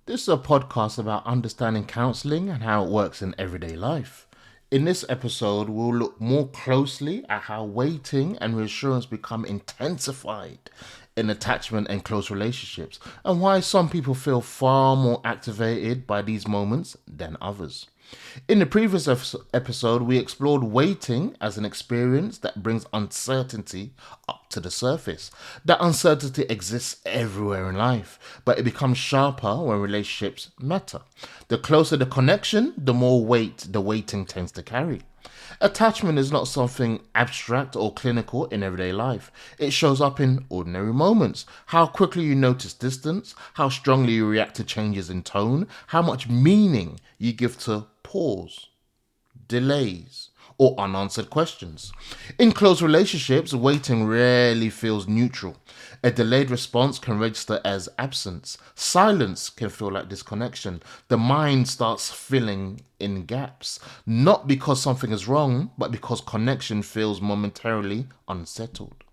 This is a podcast about understanding counseling and how it works in everyday life. In this episode, we'll look more closely at how waiting and reassurance become intensified in attachment and close relationships, and why some people feel far more activated by these moments than others. In the previous episode, we explored waiting as an experience that brings uncertainty up to the surface. That uncertainty exists everywhere in life, but it becomes sharper when relationships matter. The closer the connection, the more weight the waiting tends to carry. Attachment is not something abstract or clinical in everyday life. It shows up in ordinary moments. How quickly you notice distance, how strongly you react to changes in tone, how much meaning you give to pause, delays, or unanswered questions. In close relationships, waiting rarely feels neutral. A delayed response can register as absence. Silence can feel like disconnection. The mind starts filling in gaps, not because something is wrong, but because connection feels momentarily unsettled.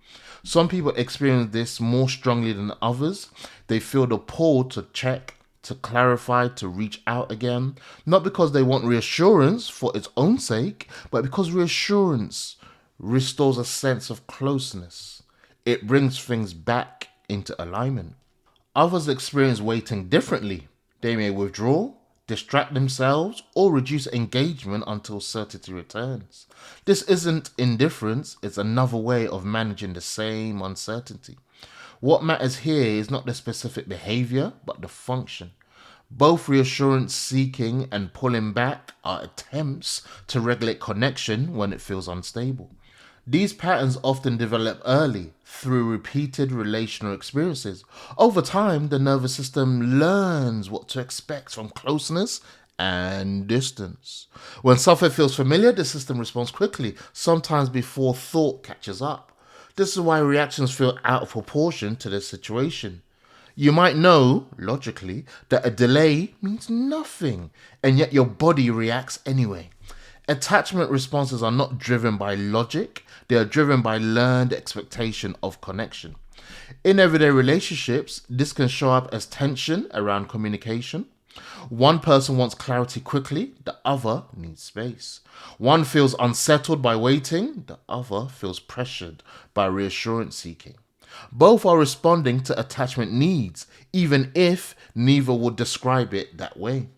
Some people experience this more strongly than others. They feel the pull to check, to clarify, to reach out again, not because they want reassurance for its own sake, but because reassurance restores a sense of closeness. It brings things back into alignment. Others experience waiting differently. They may withdraw, distract themselves, or reduce engagement until certainty returns. This isn't indifference, it's another way of managing the same uncertainty. What matters here is not the specific behavior, but the function. Both reassurance seeking and pulling back are attempts to regulate connection when it feels unstable. These patterns often develop early through repeated relational experiences. Over time, the nervous system learns what to expect from closeness and distance. When something feels familiar, the system responds quickly, sometimes before thought catches up. This is why reactions feel out of proportion to the situation. You might know, logically, that a delay means nothing, and yet your body reacts anyway. Attachment responses are not driven by logic, they are driven by learned expectation of connection. In everyday relationships, this can show up as tension around communication. One person wants clarity quickly, the other needs space. One feels unsettled by waiting, the other feels pressured by reassurance seeking. Both are responding to attachment needs, even if neither would describe it that way.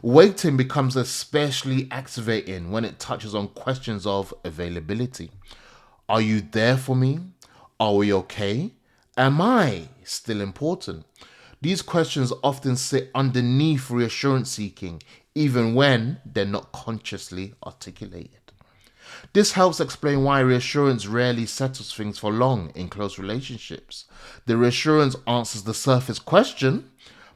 Waiting becomes especially activating when it touches on questions of availability. Are you there for me? Are we okay? Am I still important? These questions often sit underneath reassurance seeking, even when they're not consciously articulated. This helps explain why reassurance rarely settles things for long in close relationships. The reassurance answers the surface question,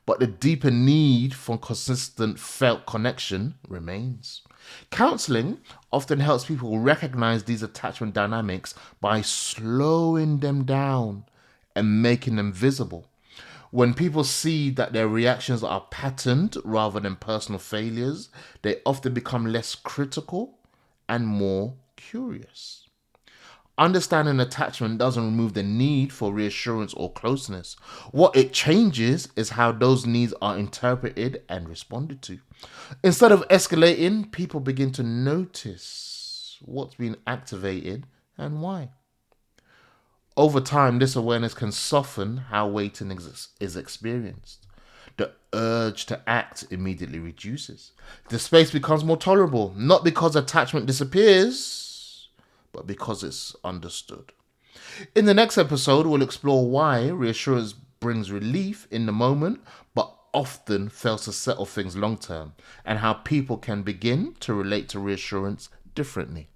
but the deeper need for consistent felt connection remains. Counseling often helps people recognize these attachment dynamics by slowing them down and making them visible. When people see that their reactions are patterned rather than personal failures, they often become less critical and more curious. Understanding attachment doesn't remove the need for reassurance or closeness. What it changes is how those needs are interpreted and responded to. Instead of escalating, people begin to notice what's been activated and why. Over time, this awareness can soften how waiting is experienced. The urge to act immediately reduces. The space becomes more tolerable, not because attachment disappears, but because it's understood. In the next episode, we'll explore why reassurance brings relief in the moment, but often fails to settle things long term, and how people can begin to relate to reassurance differently.